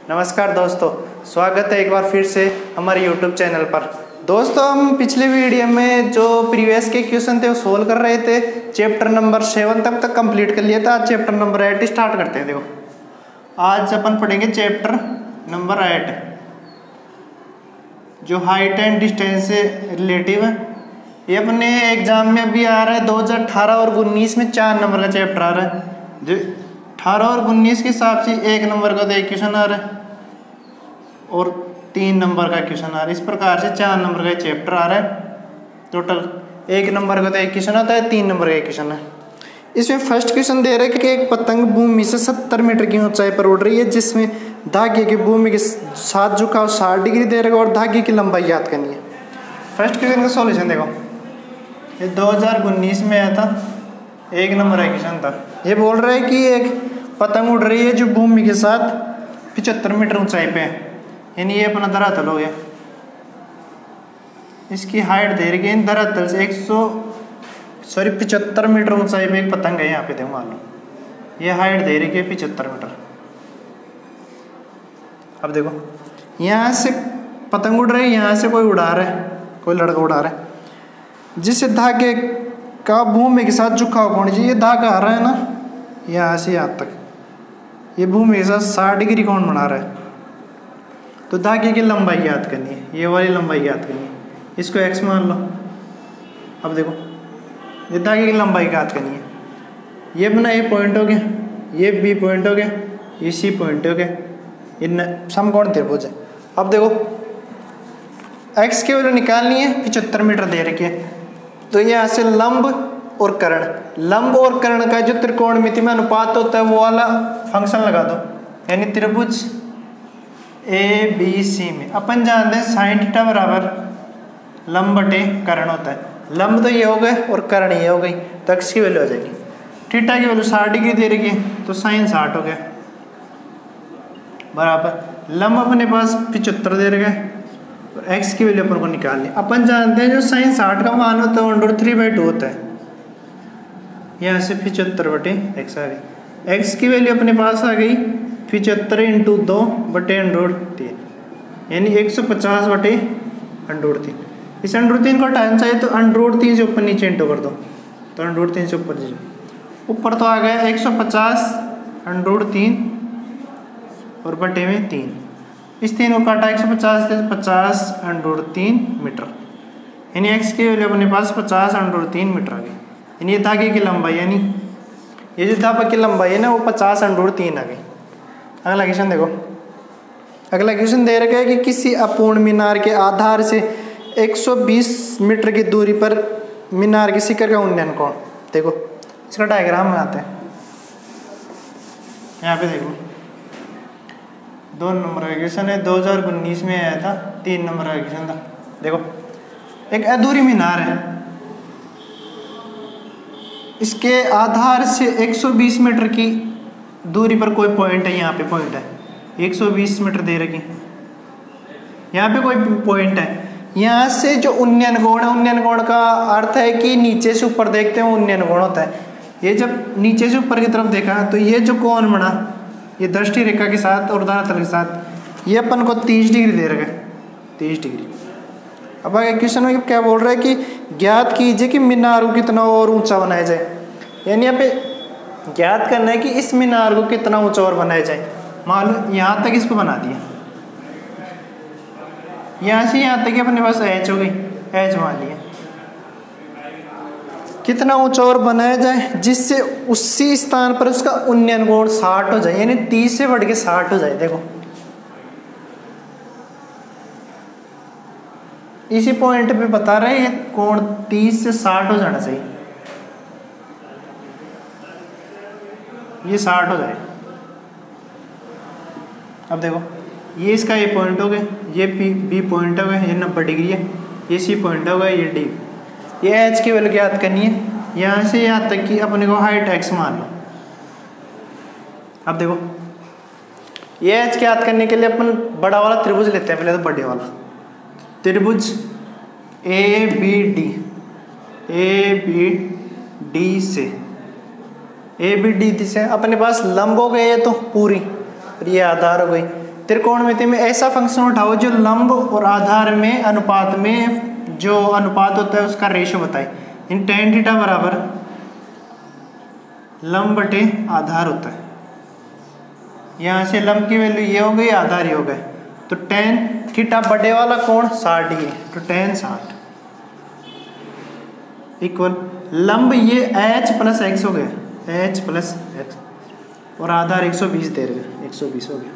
नमस्कार दोस्तों, स्वागत है एक बार फिर से हमारे YouTube चैनल पर। दोस्तों, हम पिछले वीडियो में जो प्रीवियस के क्वेश्चन थे वो सोल्व कर रहे थे। चैप्टर नंबर 7 तक कंप्लीट कर लिया था। आज चैप्टर नंबर 8 स्टार्ट करते हैं। देखो, आज अपन पढ़ेंगे चैप्टर नंबर 8 जो हाइट एंड डिस्टेंस से रिलेटिव है। ये अपने एग्जाम में भी आ रहा है। 2018 और 19 में 4 नंबर का चैप्टर आ रहा है। जो 18 और 19 के हिसाब से 1 नंबर का तो एक क्वेश्चन आ रहा है और 3 नंबर का क्वेश्चन आ रहा है। इस प्रकार से 4 नंबर का चैप्टर आ रहा है। टोटल 1 नंबर का तो एक क्वेश्चन आता है, 3 नंबर का एक क्वेश्चन है। इसमें फर्स्ट क्वेश्चन दे रहा है कि एक पतंग भूमि से 70 मीटर की ऊंचाई पर उड़ रही है, जिसमें धागे की भूमि के साथ झुकाव 60 डिग्री दे रहा है और धागे की लंबाई याद करनी है। फर्स्ट क्वेश्चन का सॉल्यूशन देखो, ये 2019 में आया था, 1 नंबर का क्वेश्चन था। ये बोल रहा है कि एक पतंग उड़ रही है जो भूमि के साथ 75 मीटर ऊंचाई पे है, यानी ये अपना धरातल हो गया। इसकी हाइट दे रही है धरातल से 75 मीटर ऊंचाई पे एक पतंग है। यहाँ पे देखो, मान लो ये हाइट दे रही है 75 मीटर। अब देखो, यहाँ से पतंग उड़ रही है, यहाँ से कोई उड़ा रहा है, कोई लड़का उड़ा रहा है, जिससे धागे का भूमि के साथ झुकाव कोण चाहिए। ये धागा आ रहा है ना, यहाँ से यहाँ तक, ये भूमि के साथ 60 डिग्री कोण बना रहा है। तो धागे की लंबाई याद करनी है, ये वाली लंबाई याद करनी है। इसको x मान लो। अब देखो, ये धागे की लंबाई याद करनी है। ये अपना A पॉइंट हो गया, ये B पॉइंट हो गया, ये C पॉइंट हो गया, ये समकोण त्रिभुज है। अब देखो, x की वैल्यू निकालनी है, 75 मीटर दे रखी है। तो यहाँ से लंब और कर्ण, लंब और कर्ण का जो त्रिकोणमिति में अनुपात होता है वो वाला फंक्शन लगा दो। यानी त्रिभुज ABC में अपन जानते हैं sin थीटा बराबर लंब बटे कर्ण होता है। लंब तो ये हो गए और कर्ण ये हो गई, तो x की वैल्यू आ जाएगी। थीटा की वैल्यू 60 डिग्री दे रही है, तो sin 60 हो गया बराबर लंब अपने पास 75 दे रहे हैं और x की वैल्यू अपन को निकालनी। अपन जानते हैं जो sin 60 का मान होता है 1/3/2 होता है। यहाँ से 75 बटे x आ गई। x की वैल्यू अपने पास आ गई 75 × 2 बटे √3, यानी 150 बटे √3। इस √3 को हटाना चाहिए तो √3 से ऊपर नीचे इंटू कर दो, तो √3 से ऊपर नीचे ऊपर तो आ गया 150 √3 और बटे में 3। इस 3 को काटा 150 से 50 √3 मीटर, यानी x की वैल्यू अपने पास 50 √3 मीटर आ गई। यानी ये धागे की लंबाई, यानी ये जो धागे की लंबाई है ना वो 50 √3 आ गई। अगला क्वेश्चन देखो, अगला क्वेश्चन दे रखा है कि किसी अपूर्ण मीनार के आधार से 120 मीटर की दूरी पर मीनार के शिखर का उन्नयन कोण। देखो, इसका डायग्राम में आता है। यहाँ पे देखो, 2 नंबर का क्वेश्चन है, 2019 में आया था, 3 नंबर का क्वेश्चन था। देखो, एक अधूरी मीनार है, इसके आधार से 120 मीटर की दूरी पर कोई पॉइंट है। यहाँ पे पॉइंट है 120 मीटर दे रखी, यहाँ पे कोई पॉइंट है। यहाँ से जो उन्नयन कोण है, उन्नयन कोण का अर्थ है कि नीचे से ऊपर देखते हैं उन्नयन कोण होता है। ये जब नीचे से ऊपर की तरफ देखा तो ये जो कोण बना, ये दृष्टि रेखा के साथ और धरातल के साथ, ये अपन को 30 डिग्री दे रखा है, 30 डिग्री। अब आगे क्वेश्चन में क्या बोल रहा है कि ज्ञात कीजिए कि मीनार को कितना और ऊंचा बनाया जाए। यानी यहाँ पे ज्ञात करना है कि इस मीनार को कितना ऊंचा और बनाया जाए। मान लो यहाँ तक इसको बना दिया, यहाँ से यहाँ तक अपने पास h हो गई, h मान लिया। कितना ऊंचा और बनाया जाए जिससे उसी स्थान पर उसका उन्नयन कोण 60 हो जाए, यानी 30 से बढ़ के 60 हो जाए। देखो, इसी पॉइंट पे बता रहे हैं कोण 30 से 60 हो जाना चाहिए, ये 60 हो जाए। अब देखो, ये इसका A पॉइंट हो गया, ये B पॉइंट हो गया, ये 90 डिग्री है, ये C पॉइंट हो गया, ये D। ये h की वैल्यू याद करनी है, यहाँ से यहाँ तक की अपने को हाइट x मान लो। अब देखो, ये h याद करने के लिए अपन बड़ा वाला त्रिभुज लेते हैं। पहले तो बड़े वाला त्रिभुज ABD से ABD से अपने पास लंब हो गए, ये तो पूरी, और ये आधार हो गई, त्रिकोणमिति में ऐसा फंक्शन उठाओ जो लंब और आधार में अनुपात में जो अनुपात होता है उसका रेशो बताए। इन tan थीटा बराबर लंब बटे आधार होता है। यहाँ से लंब की वैल्यू ये हो गई, आधार ये हो गए, तो tan थीटा बड़े वाला कोण 60 डिग्री, तो tan 60 इक्वल लंब ये h प्लस एक्स हो गया, h प्लस एक्स, और आधार 120 दे रहे, 120 हो गया।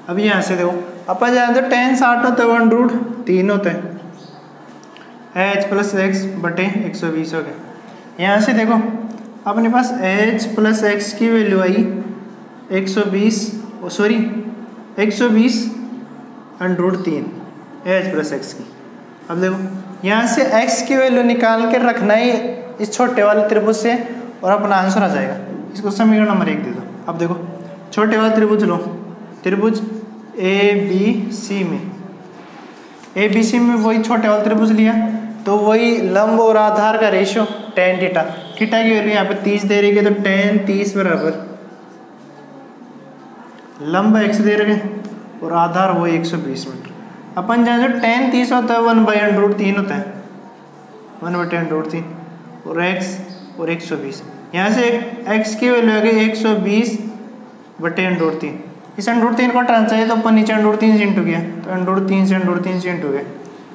अब यहाँ से देखो अपन जानते हो tan 60 होता है 1√3 होता है, h प्लस एक्स बटे 120 हो गया। यहाँ से देखो अपने पास h प्लस एक्स की वैल्यू आई 120 √3 h प्लस एक्स की। अब देखो यहाँ से x की वैल्यू निकाल के रखना है इस छोटे वाले त्रिभुज से और अपना आंसर आ जाएगा। इसको समीकरण नंबर 1 दे दो। अब देखो छोटे वाले त्रिभुज लो, त्रिभुज ABC में, ABC में वही छोटे वाले त्रिभुज लिया तो वही लंब और आधार का रेशियो tan थीटा, थीटा की वैल्यू यहाँ पे 30 दे रही है, तो tan 30 बराबर लंब x दे रहे और आधार वही 120 मीटर। अपन जान जो tan 30 होता है 1/√3 होता है, 1/√3 और x और 120। यहाँ से x की वैल्यू आ गई 120/√3। इस √3 को ट्रांस चाहिए तो अपन नीचे √3 से इंटू किया, तो √3 से √3 से इंटू गया।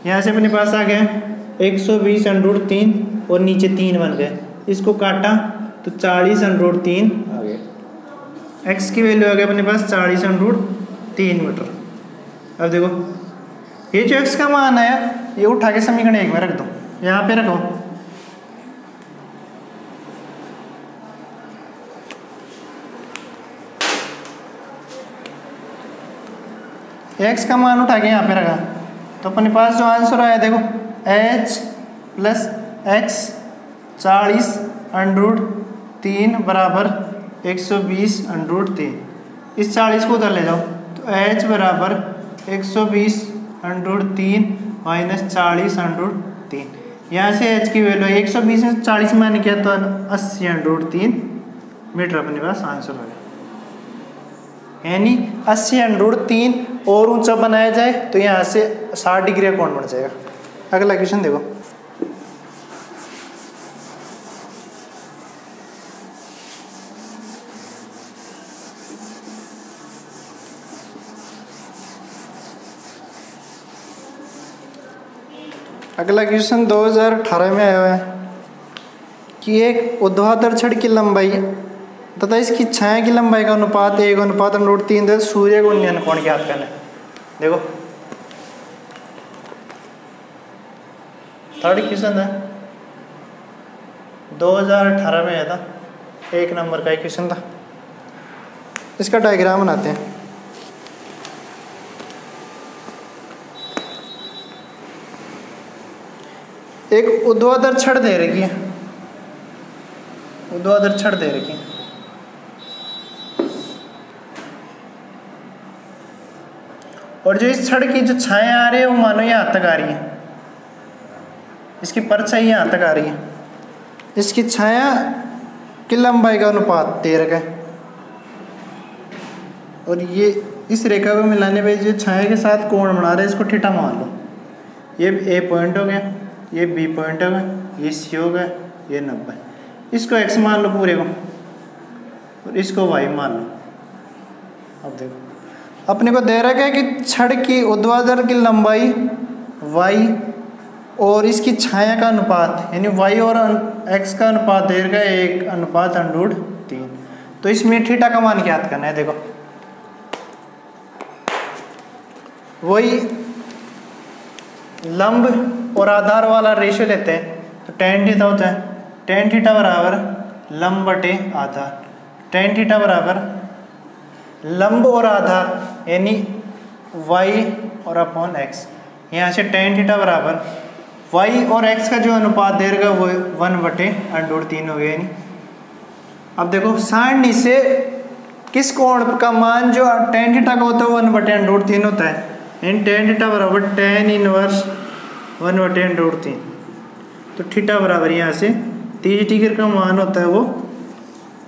यहाँ से अपने पास आ गया 120/√3 और नीचे 3 बन गए, इसको काटा तो 40/√3 आ गया। x की वैल्यू आ गई अपने पास 40/√3 मीटर। अब देखो ये जो x का मान आया ये उठा के समीकरण 1 में रख दो, यहाँ पे रखो। x का मान उठा के यहाँ पे रखा तो अपने पास जो आंसर आया देखो h प्लस एक्स 40/√3 बराबर 120/3। इस 40 को उधर ले जाओ तो h बराबर 120/3 माइनस 40/3। यहाँ से h की वैल्यू 120 में 40 मान किया तो 80/3 मीटर अपने पास आंसर हो गया। यानी 80/3 और ऊंचा बनाया जाए तो यहाँ से 60 डिग्री का कोण बन जाएगा। अगला क्वेश्चन देखो, अगला क्वेश्चन 2018 में आया हुआ है कि एक ऊर्ध्वाधर छड़ की लंबाई तथा इसकी छाया की लंबाई का अनुपात 1:√3 सूर्य को उन्नयन कोण ज्ञात करना है। देखो थर्ड क्वेश्चन है 2018 में आया था, 1 नंबर का एक क्वेश्चन था। इसका डायग्राम बनाते हैं। एक ऊर्ध्वाधर छड़ दे रखी है, ऊर्ध्वाधर छड़ दे रखी है, और जो इस छड़ की जो छाया आ रही है वो मानो यहाँ तक आ रही है, इसकी परछाई यहाँ तक आ रही है। इसकी छाया की लंबाई का अनुपात दे रखा है और ये इस रेखा को मिलाने पे जो छाया के साथ कोण बना रहे हैं इसको थीटा मान लो। ये ए पॉइंट हो गया, ये बी पॉइंट हो गया, ये सी हो गया, ये 90। इसको एक्स मान लो पूरे को और इसको वाई मान लो। अब देखो अपने को दे रखा है कि छड़ की ऊर्ध्वाधर की लंबाई वाई और इसकी छाया का अनुपात यानी वाई और एक्स का अनुपात दे रखा है 1:√3। तो इसमें थीटा का मान ज्ञात करना है। देखो वही लंब और आधार वाला रेशियो लेते हैं तो tan थीटा होता है, tan थीटा बराबर लंब बटे आधार, tan थीटा बराबर लंब और आधार यानी y और अपॉन x। यहाँ से tan थीटा बराबर y और x का जो अनुपात दे रहा वो 1/√3 हो गया। यानी अब देखो सारणी से किस कोण का मान जो tan थीटा का होता है 1/√3 होता है, यानी tan थीटा बराबर tan इनवर्स 1/√3। तो थीटा बराबर यहाँ से 30 डिग्री का मान होता है वो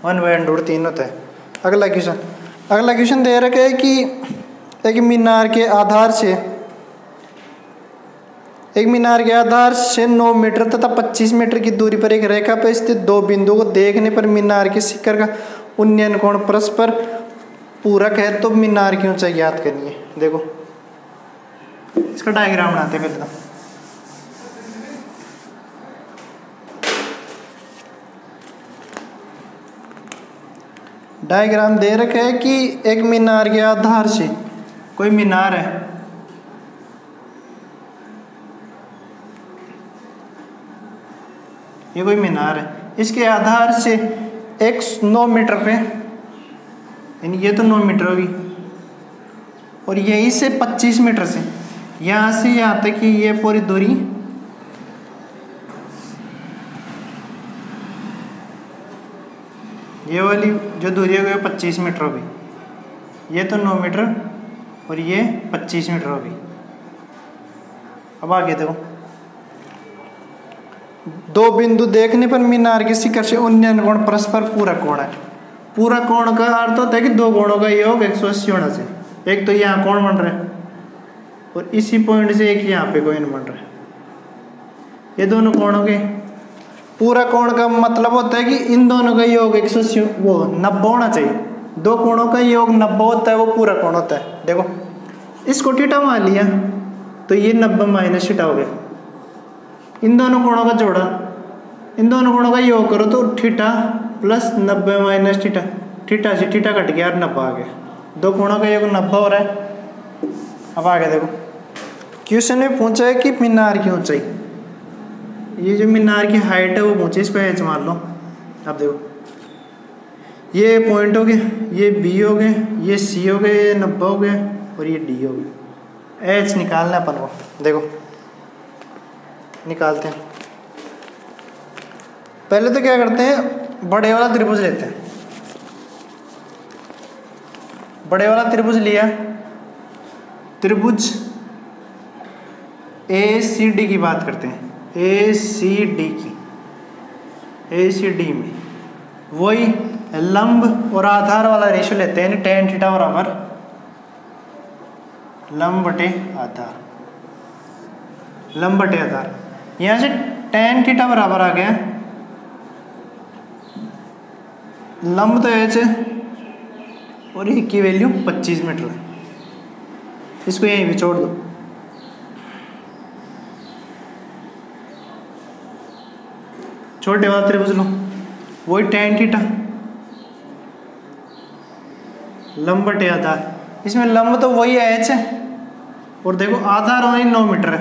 1/√3 होता है। अगला क्वेश्चन दे रखा है कि एक मीनार के आधार से 9 मीटर तथा 25 मीटर की दूरी पर एक रेखा पर स्थित दो बिंदुओं को देखने पर मीनार के शिखर का उन्नयन कोण परस्पर पूरक है तो मीनार की ऊंचाई ज्ञात करनी है। देखो इसका डायग्राम बनाते हैं पहले तो। डायग्राम दे रखा है कि एक मीनार के आधार से, कोई मीनार है, ये कोई मीनार है, इसके आधार से एक 9 मीटर पे, यानी ये तो 9 मीटर होगी, और यहीं से 25 मीटर से यहाँ से यहाँ तक कि ये पूरी दूरी ये वाली जो दूरी है वो 25 मीटर होगी, ये तो 9 मीटर और ये 25 मीटर होगी। अब आगे देखो, दो बिंदु देखने पर मीनार के शिखर से उन्नयन कोण परस्पर पूरक कोण है। पूरक कोण का अर्थ होता है कि दो कोणों का योग 180 होना से, एक तो यहाँ कोण बन रहा है और इसी पॉइंट से एक यहाँ पे कोण बन रहा है, ये दोनों कोणों के पूरा कोण का मतलब होता है कि इन दोनों का योग 180 वो 90 होना चाहिए। दो कोणों का योग 90 होता है, वो पूरा कोण होता है। देखो इसको थीटा मान लिया तो ये 90 माइनस थीटा हो गया। इन दोनों कोणों का जोड़ा, इन दोनों कोणों का योग करो तो theta plus 90 minus theta, theta से थीटा कट गया और 90 आ गया। दो कोणों का योग 90 हो रहा है। अब आगे देखो, क्वेश्चन में पूछा है कि मीनार की ऊंचाई, ये जो मीनार की हाइट है वो पूछे, इस पर एच मान लो। अब देखो ये पॉइंट हो गए, ये बी हो गए, ये सी हो गए, ये 90 हो गए और ये डी हो गए। एच निकालना अपन को, देखो निकालते हैं। पहले तो क्या करते हैं, बड़े वाला त्रिभुज लेते हैं। बड़े वाला त्रिभुज लिया, त्रिभुज ए सी डी की बात करते हैं। ए सी डी की, ए सी डी में वही लंब और आधार वाला रेशियो लेते हैं, tan थीटा बराबर लंब बटे आधार, लंब बटे आधार। यहाँ से tan थीटा बराबर आ गया, लंब तो एच है और एक की वैल्यू 25 मीटर है, इसको यहीं भी छोड़ दो। छोटे वाला त्रिभुज लो, वही tan थीटा लंब बटे आधार, इसमें लंब तो वही एच है और देखो आधार वही 9 मीटर है,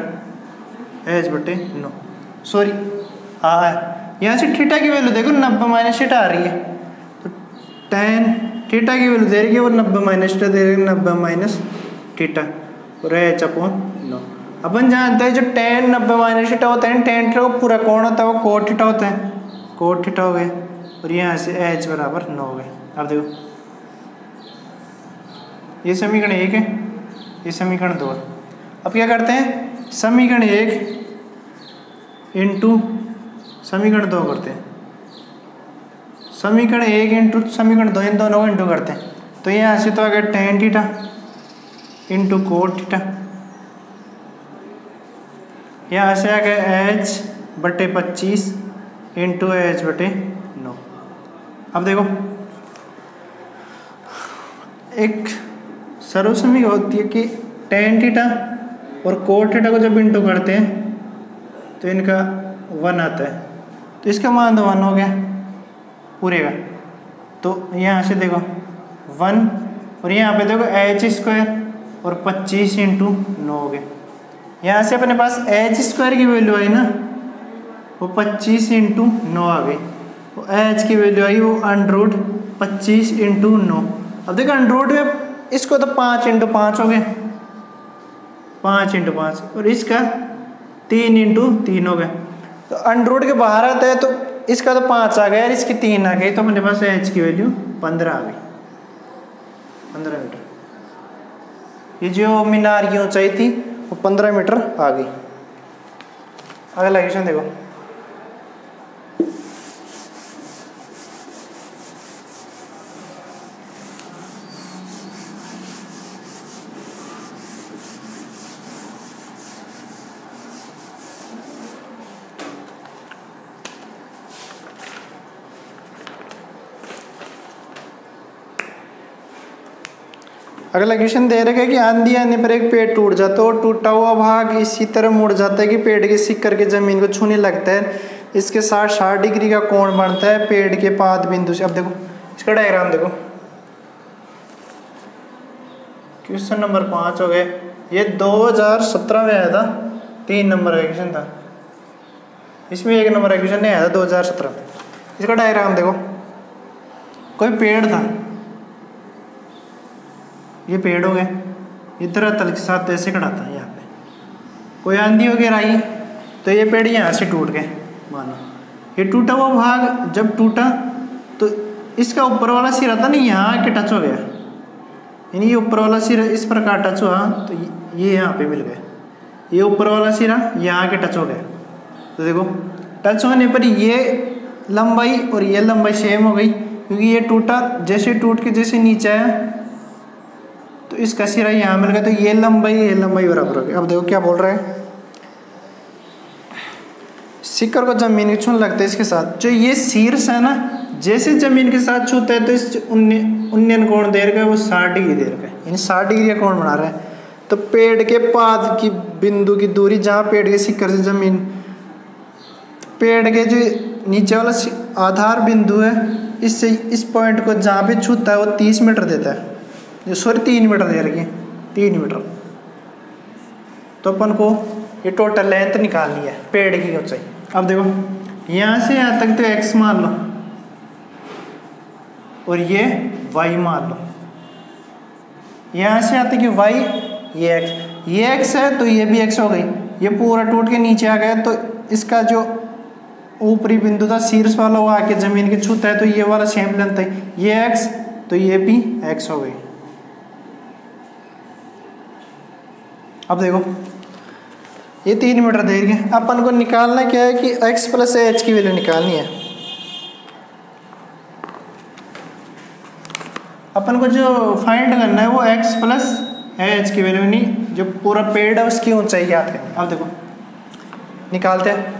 एच बटे 9, सॉरी हाँ है। यहाँ से थीटा की वैल्यू देखो 90 माइनस थीटा आ रही है, तो tan थीटा की वैल्यू दे रही है वो 90 माइनस थीटा दे रही है, 90 माइनस थीटा और एच अपॉन 9। अपन जानते हैं जो tan 90 माइनस थीटा होता है, tan थीटा को पूरा कोण होता है वो कोट थीटा होता है, कोट थीटा हो गए और यहाँ से एच बराबर 9 हो गए। अब देखो ये समीकरण 1 है, ये समीकरण 2 है। अब क्या करते हैं, समीकरण 1 इंटू समीकरण 2 करते हैं, समीकरण 1 इंटू समीकरण 2, इन दोनों को इंटू करते हैं। तो यहाँ से तो आ गया tan theta into cot theta, यहाँ से आ गया एच बटे 25 इंटू एच बटे 9। अब देखो एक सर्व समीकरण होती है कि tan थीटा और कोट थीटा को जब इंटू करते हैं तो इनका 1 आता है, तो इसका मान तो 1 हो गया पूरे का। तो यहाँ से देखो 1 और यहाँ पे देखो एच स्क्वायर और 25 इंटू 9 हो गया। यहाँ से अपने पास एच स्क्वायर की वैल्यू आई ना, वो 25 इंटू 9 आ गई, वो एच की वैल्यू आई वो अंडर 25 इंटू 9। अब देखो अंडर में इसको तो 5 इंटू 5 हो गए, 5 इंटू 5 और इसका 3 इंटू 3 हो गया। तो अंडर के बाहर आता है तो इसका तो 5 आ गया और इसकी 3 आ गई, तो मेरे पास एच की वैल्यू 15 आ गई, 15 मीटर। ये जो मीनार की ऊंचाई थी वो 15 मीटर आ गई। अगला क्वेश्चन देखो, अगला क्वेश्चन दे रखा है कि आंधी आने पर एक पेड़ टूट जाता है और टूटा हुआ भाग इसी तरह मुड़ जाता है कि पेड़ के सिक्कर के जमीन को छूने लगता है। इसके साथ 60 डिग्री का कोण बनता है पेड़ के पाद बिंदु से। अब देखो इसका डायग्राम देखो, क्वेश्चन नंबर 5 हो गए। ये 2017 में आया था, 3 नंबर का क्वेश्चन था, इसमें 1 नंबर का क्वेश्चन नहीं आया था 2017 में। इसका डायग्राम देखो, कोई पेड़ था, ये पेड़ हो गए, ये धरातल के साथ ऐसे खड़ा था। यहाँ पे कोई आंधी वगैरह आई तो ये पेड़ यहाँ से टूट गए। मानो ये टूटा हुआ भाग जब टूटा तो इसका ऊपर वाला सिरा था ना यहाँ आके टच हो गया, यानी ये ऊपर वाला सिरा इस प्रकार टच हुआ तो ये यहाँ पे मिल गया, ये ऊपर वाला सिरा यहाँ आके टच हो गया। तो देखो टच होने पर ये लंबाई और ये लंबाई सेम हो गई, क्योंकि ये टूटा, जैसे टूट के जैसे नीचे आया तो इसका सिरा यहाँ मिल गया, तो ये लंबाई बराबर हो गई। अब देखो क्या बोल रहा है, सिक्कर को जमीन के छूने लगता है इसके साथ, जो ये शीर्ष है ना जैसे जमीन के साथ छूता है तो इस उन्नयन कोण दे रखा है वो 60 डिग्री दे रखा है, यानी 60 डिग्री का कोण बना रहा है। तो पेड़ के पाद की बिंदु की दूरी, जहाँ पेड़ के शिखर से जमीन, पेड़ के जो नीचे वाला आधार बिंदु है इससे इस पॉइंट को जहाँ पे छूता है वो 30 मीटर देता है, जो सॉरी 3 मीटर दे रखी है, 3 मीटर। तो अपन को ये टोटल लेंथ निकालनी है पेड़ की ऊंचाई। अब देखो यहाँ से यहाँ तक तो x मान लो और ये y मान लो, यहाँ से यहाँ तक कि y, ये x है तो ये भी x हो गई। ये पूरा टूट के नीचे आ गया तो इसका जो ऊपरी बिंदु था शीर्ष वाला वो आके जमीन के छूता है तो ये वाला सेम लेंथ है, ये x तो ये भी x हो गई। अब देखो ये 3 मीटर दे रही है, अपन को निकालना क्या है कि x प्लस h की वैल्यू निकालनी है। अपन को जो फाइंड करना है वो x प्लस h की वैल्यू, नहीं जो पूरा पेड़ है उसकी ऊंचाई याद करनी। अब देखो निकालते हैं,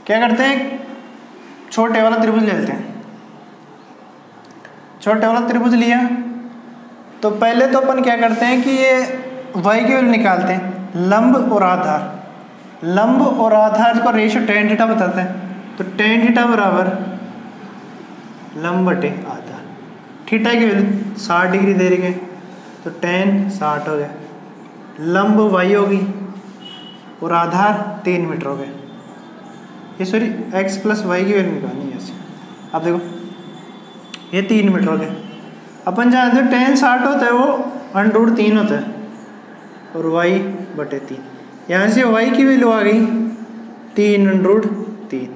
क्या करते हैं, छोटे वाला त्रिभुज ले लेते हैं। छोटे वाला त्रिभुज लिया तो पहले तो अपन क्या करते हैं कि ये y की वैल्यू निकालते हैं, लंब और आधार। लंब और आधार को रेशियो tan थीटा बताते हैं, तो tan थीटा बराबर लंब बटे आधार। थीटा की वैल्यू 60 डिग्री दे रही है तो tan 60 हो गया, लंब y होगी और आधार 3 मीटर हो गया। ये सॉरी x प्लस वाई की वैल्यू निकालनी है ऐसे। अब देखो ये 3 मीटर हो गया। अपन जानते हैं tan 60 होता है वो √3 होता है और y बटे 3, यहाँ से y की वैल्यू आ गई 3√3।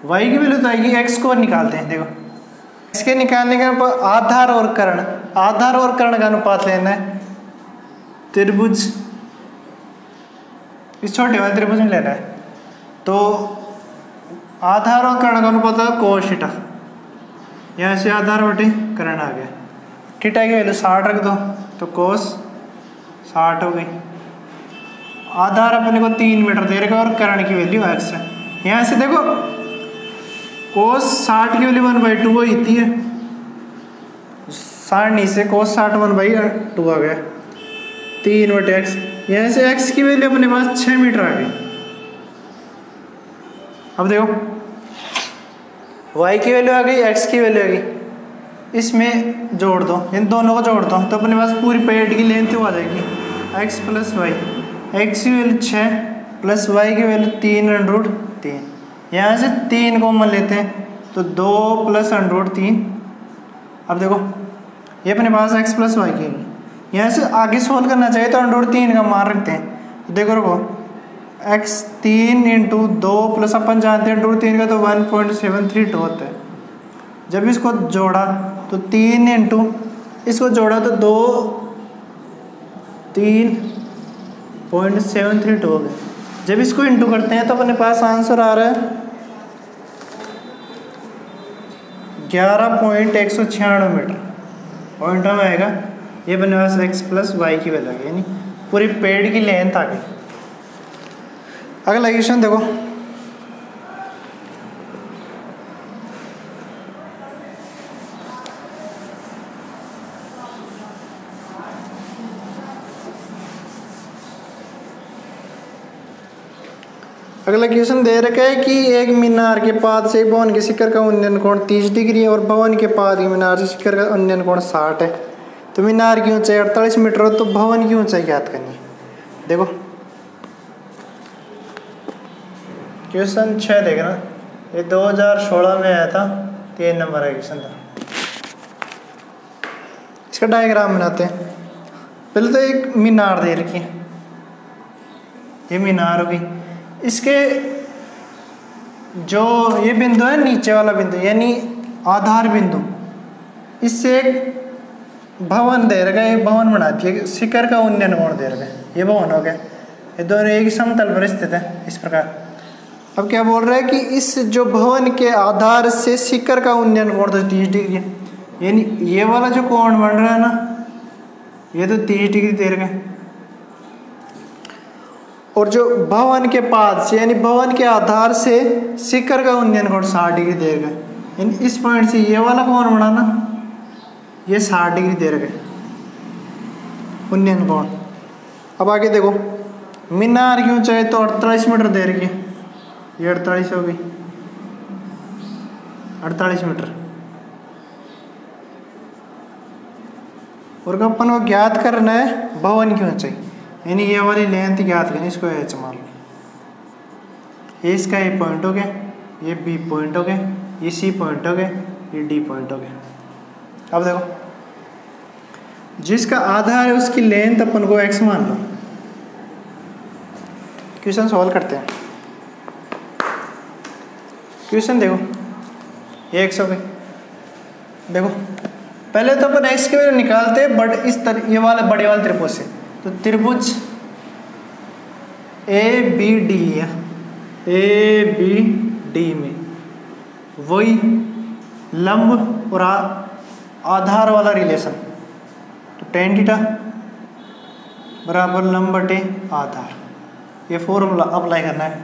y की वैल्यू तो आएगी, x को निकालते हैं। देखो x के निकालने के बाद आधार और कर्ण का अनुपात लेना है। त्रिभुज इस छोटे वाले त्रिभुज में लेना है, तो आधार और कर्ण का अनुपात है cos थीटा, यहाँ से आधार बटे कर्ण आ गया। थीटा की वैल्यू 60 रख दो तो cos 60 हो गई। आधार अपने को 3 मीटर दे रखा और कर्ण की वैल्यू x है। यहाँ से देखो cos 60 की वैल्यू 1/2 वो इतनी है, 60 से cos 60 1/2 आ गया, 3 बटे x। यहाँ से x की वैल्यू अपने पास 6 मीटर आ गई। अब देखो y की वैल्यू आ गई, x की वैल्यू आ गई, इसमें जोड़ दो, इन दोनों को जोड़ दो तो अपने पास पूरी पेड़ की लेंथ आ जाएगी x प्लस वाई। x की वैल्यू 6 प्लस y की वैल्यू 3√3। यहाँ से 3 कॉमन लेते हैं तो 2 प्लस √3। अब देखो ये अपने पास x प्लस वाई की, यहाँ से आगे सोल्व करना चाहिए तो √3 का मान रखते हैं। देखो रखो x 3 × 2 प्लस अपन जानते हैं √3 का तो 1.732 होता है। जब इसको जोड़ा तो 3 × इसको जोड़ा तो 2 3.732 हो गए। जब इसको इंटू करते हैं तो अपने पास आंसर आ रहा है 11.196 मीटर। पॉइंट में आएगा ये अपने पास x प्लस वाई की वैल्यू आ गई, यानी पूरी पेड़ की लेंथ आ गई। अगला क्वेश्चन देखो, अगला क्वेश्चन दे रखा है कि एक मीनार के पाद से भवन के शिखर का उन्नयन कोण 30 डिग्री है और भवन के पाद के मीनार से शिखर का उन्नयन कोण 60 है। तो मीनार की ऊंचाई 48 मीटर हो तो भवन की ऊंचाई ज्ञात करनी है। देखो क्वेश्चन 6 देखना, ये 2016 में आया था, 3 नंबर का क्वेश्चन था। इसका डायग्राम बनाते हैं। पहले तो एक मीनार दे रखी है, ये मीनार होगी, इसके जो ये बिंदु है नीचे वाला बिंदु यानी आधार बिंदु, इससे एक भवन दे रखा है, एक भवन बनाती है, शिखर का उन्नयन कोण दे रखा है, ये भवन हो गया, ये दोनों एक समतल पर स्थित है इस प्रकार। अब क्या बोल रहा है कि इस जो भवन के आधार से शिखर का उन्नयन कोण तो 30 डिग्री है, यानी ये वाला जो कोण बन रहा है ना, ये तो 30 डिग्री दे रखा है। और जो भवन के पाद से यानी भवन के आधार से शिखर का उन्नयन कोण 60 डिग्री दे रखा है, यानी इस पॉइंट से ये वाला कोण बनाना, ये 60 डिग्री दे रखा है उन्नयन कोण। अब आगे देखो, मीनार की ऊंचाई तो 48 मीटर दे रखी है, ये 48 हो गई, 48 मीटर। और अपन को ज्ञात करना है भवन की ऊंचाई, यानी ये वाली लेंथ ज्ञात करनी, इसको एच मान लो। ये इसका ए पॉइंट हो गया, ये बी पॉइंट हो गया, ये सी पॉइंट हो गया, ये डी पॉइंट हो गया। अब देखो, जिसका आधार है उसकी लेंथ अपन को एक्स मान लो। क्वेश्चन सॉल्व करते हैं। क्वेश्चन देखो, ये एक्स हो गई। देखो पहले तो अपन एक्स की वैल्यू निकालते हैं बट इस तरह ये वाले बड़े वाले त्रिभुज से, तो त्रिभुज ए बी डी लिया, ए बी डी में वही लंब और आधार वाला रिलेशन, तो tan थीटा बराबर लंब बटे आधार, ये फॉर्मूला अप्लाई करना है।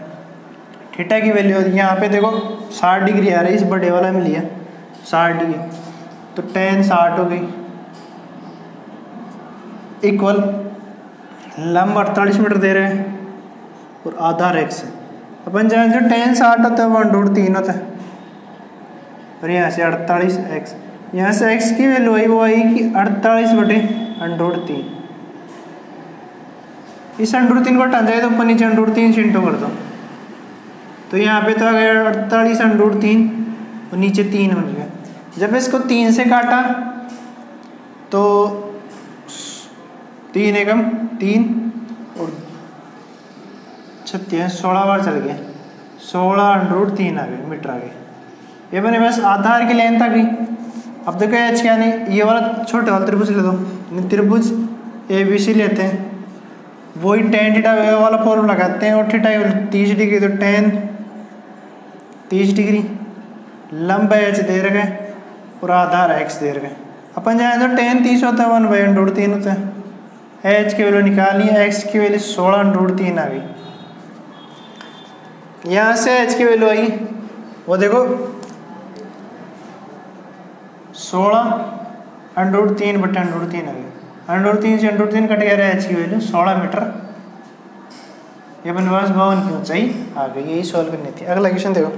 थीटा की वैल्यू यहाँ पे देखो 60 डिग्री आ रही है, इस बड़े वाला में लिया 60 डिग्री, तो tan 60 हो गई इक्वल लंब 48 मीटर दे रहे हैं और आधार x है। अपन जान जो tan 60 होता है 1/3 होता है, और यहाँ से 48x, यहाँ से x की वैल्यू आई वो आई कि 48/√3। इस √3 को हटा जाए तो ऊपर नीचे √3 से इंटू कर दो, तो यहाँ पे तो आ गया 48/√3 और नीचे 3 बन गया। जब इसको 3 से काटा तो 3 एकम 3 और 36 16 बार चल गया, 16/√3 आ गए मीटर आ गए। ये बने बस आधार की लेंथ आ गई। अब देखो एच क्या नहीं, ये वाला छोटे वाला त्रिभुज ले दो, त्रिभुज ए बी सी लेते हैं, वही tan थीटा वाला फॉर्मूला लगाते हैं, और थीटा 30 डिग्री, तो tan 30 डिग्री, लंब एच दे रखा है और आधार एक्स दे रखा है। अपन जाए तो tan 30 होता है 1/√3 होता है, एच की वैल्यू निकालनी है, एक्स की वैल्यू 16/√3 आ गई। यहाँ से एच की वैल्यू आई वो देखो 16/√3/√3 आ गई, √3 से √3 कट गया, एच की वैल्यू 16 मीटर। ये अपने पास भवन की ऊंचाई आ गई, यही सॉल्व करनी थी। अगला क्वेश्चन देखो,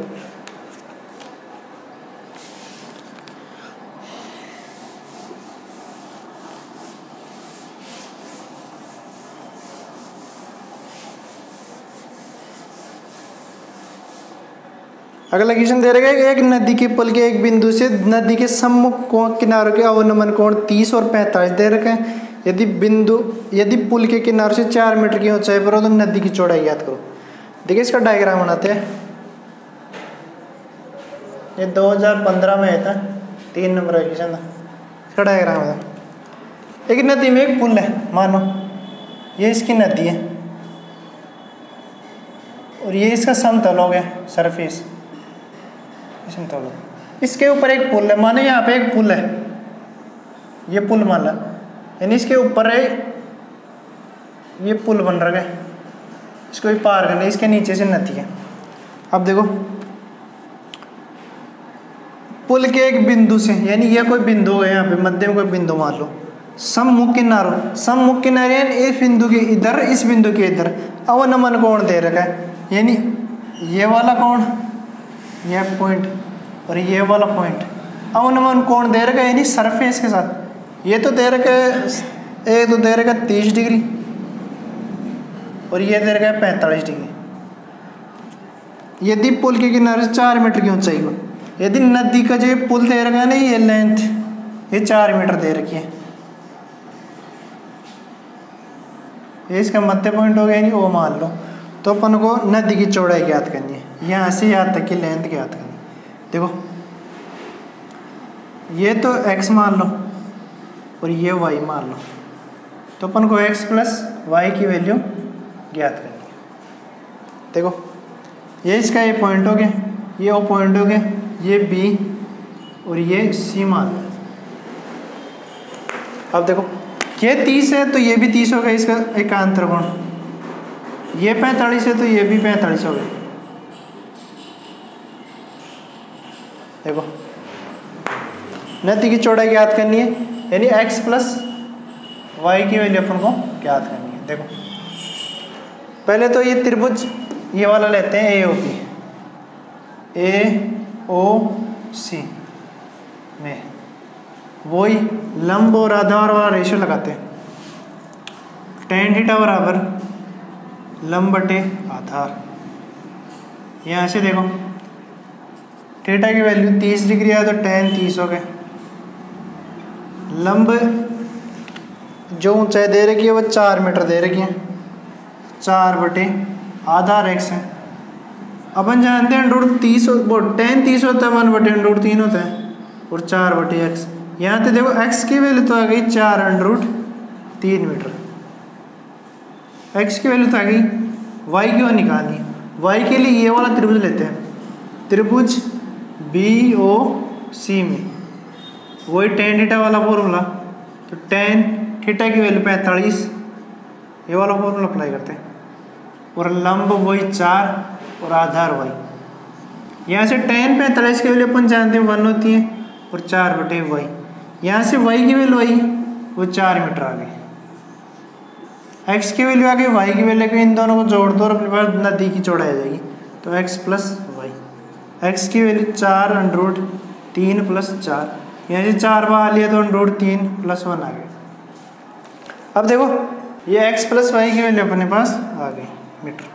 अगला क्वेश्चन दे रखा है कि एक नदी के पुल के एक बिंदु से नदी के सम्मुख किनारों के अवनमन कोण 30 और 45 दे रखे हैं। यदि पुल के किनारे से 4 मीटर की ऊंचाई पर हो तो नदी की चौड़ाई याद करो। देखिए इसका डायग्राम बनाते हैं। ये 2015 में आया था, 3 नंबर का क्वेश्चन था। इसका डायग्राम था, एक नदी में एक पुल है, मानो ये इसकी नदी है और ये इसका समतल हो गया, सरफेस समतल। इसके ऊपर एक पुल है, मानो यहाँ पे एक पुल है, ये पुल मान ला, यानी इसके ऊपर है ये पुल बन रहा है, इसको भी पार करना, इसके नीचे से नदी है। अब देखो पुल के एक बिंदु से, यानी ये कोई बिंदु है, यहाँ पे मध्य में कोई बिंदु मान लो, सम्मुख किनारे इस बिंदु के इधर, इस बिंदु के इधर अवनमन कोण दे रखा है, यानी ये वाला कोण, ये पॉइंट और ये वाला पॉइंट, अब उन्होंने कोण दे रखा है यानी सरफेस के साथ। ये तो दे रखा है, एक तो दे रखा है 30 डिग्री और ये दे रखा है 45 डिग्री। यदि पुल के किनारे से 4 मीटर की ऊंचाई हो, यदि नदी का जो पुल दे रखा है ना, ये लेंथ ये 4 मीटर दे रखी है, ये इसका मध्य पॉइंट हो गया यानी वो मान लो। तो अपन को नदी की चौड़ाई ज्ञात करनी है, यहाँ से यहाँ तक की लेंथ ज्ञात करनी है। देखो ये तो x मान लो और ये y मान लो, तो अपन को x प्लस वाई की वैल्यू ज्ञात करनी है। देखो ये इसका ये पॉइंट हो गया, ये वो पॉइंट हो गया, ये b और ये c मान लो। अब देखो ये 30 है तो ये भी 30 होगा, इसका एकांतर कोण। ये 45 है तो ये भी 45 होगा। देखो नदी की चौड़ाई ज्ञात करनी है यानी x प्लस वाई की वैल्यू अपन को ज्ञात करनी है। देखो पहले तो ये त्रिभुज ये वाला लेते हैं AOC में, वही लंब और आधार वाला रेशियो लगाते हैं। tan थीटा बराबर लंब बटे आधार। यहाँ से देखो थीटा की वैल्यू 30 डिग्री है तो tan 30 हो गए। लंब जो ऊंचाई दे रखी है वो 4 मीटर दे रखी है, 4 बटे आधार x है। अपन जानते हैं √30 tan 30 होता है 1 बटे √3 होता है और 4 बटे x। यहाँ पे देखो x की वैल्यू तो आ गई 4√3 मीटर, x की वैल्यू तो आ गई। y की वो निकालनी है, y के लिए ये वाला त्रिभुज लेते हैं, त्रिभुज BOC में वही tan थीटा वाला फॉर्मूला, तो tan थीटा की वैल्यू 45, ये वाला फॉर्मूला अप्लाई करते हैं और लंब वही 4 और आधार y। यहाँ से tan 45 की वैल्यू अपन जानते हैं 1 होती है और 4 बटे y। यहाँ से y की वैल्यू आई वो 4 मीटर आ गई, x की वैल्यू आ गई, y की वैल्यू इन दोनों को जोड़ दो और अपने पास नदी की चौड़ाई आ जाएगी। तो x प्लस वाई, x की वैल्यू 4√3 प्लस 4, यहाँ से 4 बाहर लिया तो √3 प्लस 1 आ गया। अब देखो ये x प्लस वाई की वैल्यू अपने पास आ गई मीटर,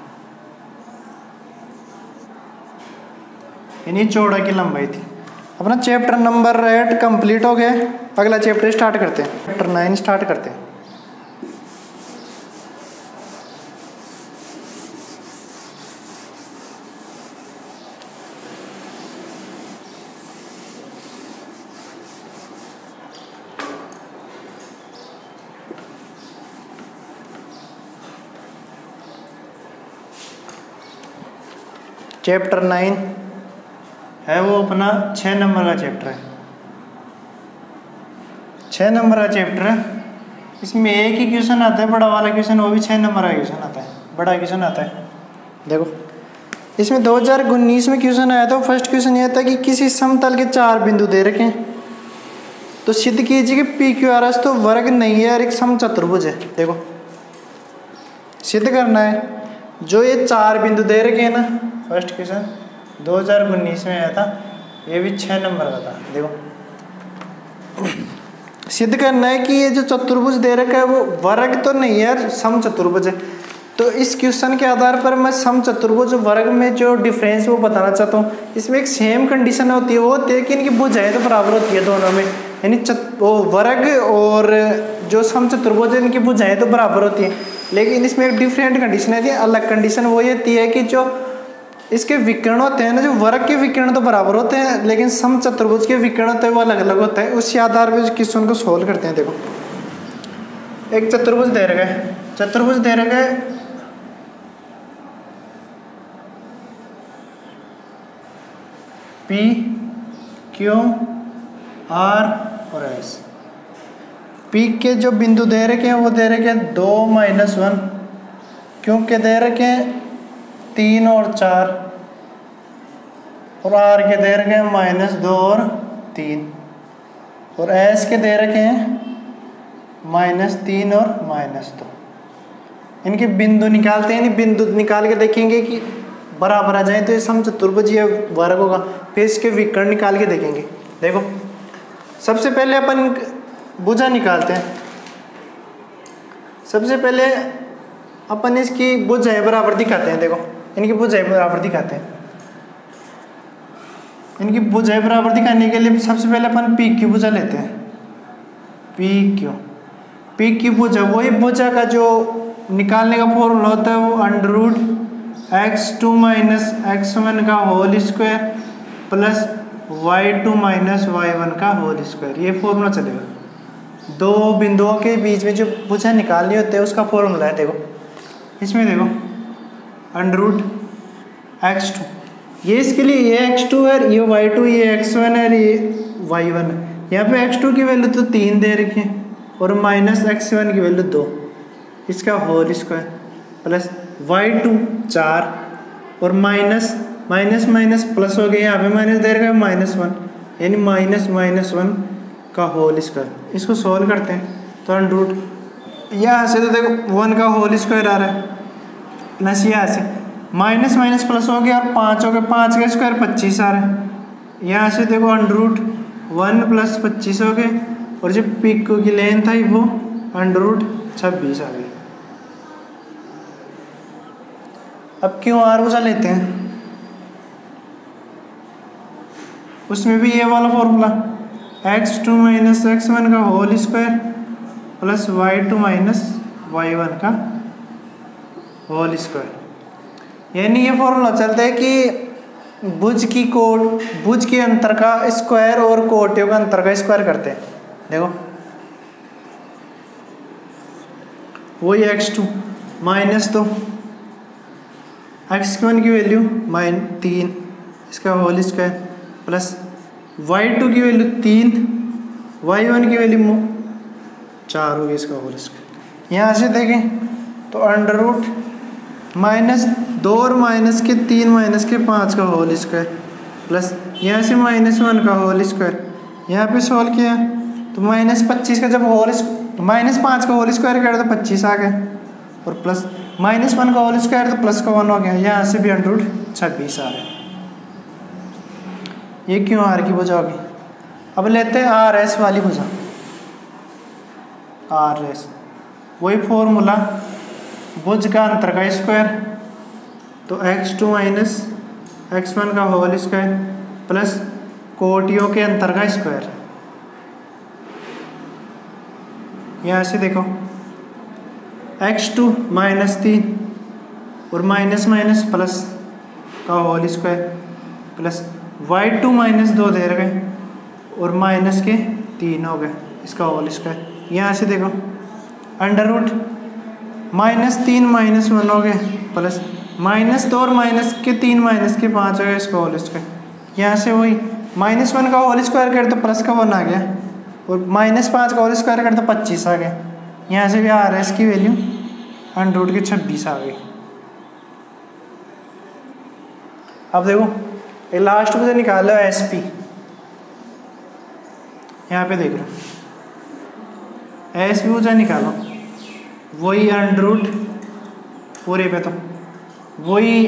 यानी चौड़ा की लंबाई थी। अपना चैप्टर नंबर 8 कंप्लीट हो गया। अगला चैप्टर स्टार्ट करते हैं, चैप्टर 9 स्टार्ट करते हैं। चैप्टर 9 है वो अपना 6 नंबर का चैप्टर है, 6 नंबर का चैप्टर है। इसमें एक ही क्वेश्चन आता है बड़ा वाला क्वेश्चन, वो भी 6 नंबर का क्वेश्चन आता है, बड़ा क्वेश्चन आता है। देखो इसमें 2019 में क्वेश्चन आया था। फर्स्ट क्वेश्चन ये था कि किसी समतल के 4 बिंदु दे रखे हैं तो सिद्ध कीजिए कि PQRS तो वर्ग नहीं है और एक समचतुर्भुज है। देखो सिद्ध करना है, जो ये 4 बिंदु दे रखे हैं ना, फर्स्ट क्वेश्चन 2019 में आया था, ये भी 6 नंबर का था। देखो सिद्ध करना है कि ये जो चतुर्भुज दे रखा है वो वर्ग तो नहीं है, समचतुर्भुज है। तो इस क्वेश्चन के आधार पर मैं समचतुर्भुज वर्ग में जो डिफरेंस वो बताना चाहता हूँ। इसमें एक सेम कंडीशन होती है, वो होती है कि इनकी भुजाएं तो बराबर होती है दोनों में, यानी वो वर्ग और जो समचतुर्भुज है इनकी भुजाएं तो बराबर होती है। लेकिन इसमें एक डिफरेंट कंडीशन है, अलग कंडीशन वो ये होती है कि जो इसके विकर्ण होते हैं ना, जो वर्ग के विकर्ण तो बराबर होते हैं लेकिन समचतुर्भुज के विकर्ण होते हैं वो अलग अलग होते हैं। उसी आधार पर क्वेश्चन को सोल्व करते हैं। देखो एक चतुर्भुज दे रखा है, चतुर्भुज दे रखा है P Q R और S। P के जो बिंदु दे रखे हैं वो दे रखे हैं 2 - 1, Q के दे रखे हैं 3 और 4 और R के दे रखे हैं -2 और 3 और S के दे रखे हैं -3 और -2। इनके बिंदु निकालते हैं, बिंदु निकाल के देखेंगे कि बराबर आ जाए तो ये समचतुर्भुज वर्ग होगा। फिर इसके विकर्ण निकाल के देखेंगे। देखो सबसे पहले अपन भुजा निकालते हैं। सबसे पहले अपन इसकी भुजाएं बराबर दिखाते हैं। देखो इनकी भुजाएं बराबर दिखाते हैं। इनकी भुजाएं बराबर दिखाने के लिए सबसे पहले अपन पी क्यू भुजा लेते हैं। पी क्यू भुजा, वही भुजा का जो निकालने का फॉर्मूला होता है वो √x2 - x1 का whole square plus y2 - y1 का होल स्क्वायर, ये फॉर्मूला चलेगा। दो बिंदुओं के बीच में जो भुजा निकालनी होती है उसका फॉर्मूला है। देखो इसमें देखो √x2, ये इसके लिए ये x2 है, ये y2, ये x1 है, ये y1 है। यहाँ पे x2 की वैल्यू तो 3 दे रखी है और -x1 की वैल्यू 2, इसका होल स्क्वायर प्लस y2 4 और माइनस प्लस हो गया, यहाँ पे माइनस दे रखा है -1, यानी -1 का होल स्क्वायर। इसको सॉल्व करते हैं तो यहाँ से तो देखो 1 का होल स्क्वायर आ रहा है प्लस यहाँ से माइनस प्लस हो गया और 5 हो गया, 5 का स्क्वायर 25 आ रहा है। यहाँ से देखो √1 + 25 हो गए और जो पिक की लेंथ आई वो √26 आ गई। अब QR भुजा लेते हैं, उसमें भी ये वाला फॉर्मूला x2 - x1 का whole square plus y2 - y1 का होल स्क्वायर। यानी ये फॉर्मूला चलता है कि भुज के अंतर का स्क्वायर और कोटियों का अंतर का स्क्वायर करते हैं। देखो वही x2 -2, x1 की वैल्यू -3 इसका होल स्क्वायर प्लस y2 की वैल्यू 3, y1 की वैल्यू 4 होगी, इसका होल स्क्वायर। यहाँ से देखें तो -2 और -3 का होल स्क्वायर प्लस यहाँ से -1 का होल स्क्वायर। यहाँ पे सॉल्व किया तो -25 का जब -5 का होल स्क्वायर किया तो 25 आ गया और प्लस -1 का होल स्क्वायर तो प्लस का 1 हो गया। यहाँ से भी √26 आ रहा है। ये QR की भुजा होगी। अब लेते हैं RS वाली भुजा। RS वही फॉर्मूला भुज का अंतर का स्क्वायर तो x2 - x1 का होल स्क्वायर प्लस कोटियों के अंतर का स्क्वायर। यहाँ से देखो x2 -3 और माइनस प्लस का होल स्क्वायर प्लस y2 -2 दे रहे और माइनस के 3 हो गए, इसका होल स्क्वायर। यहाँ से देखो √-3 -1 हो गए प्लस -2 और -3 -5 हो गया, इसका होल स्क्वायर। यहाँ से वही -1 का होल स्क्वायर कर तो प्लस का 1 आ गया और -5 का होल स्क्वायर कर तो 25 आ गया। यहाँ से भी RS की वैल्यू √26 आ गई। अब देखो ये लास्ट में निकालो SP। यहाँ पे देख लो SP भुजा निकालो, वही √ पूरे पे तो वही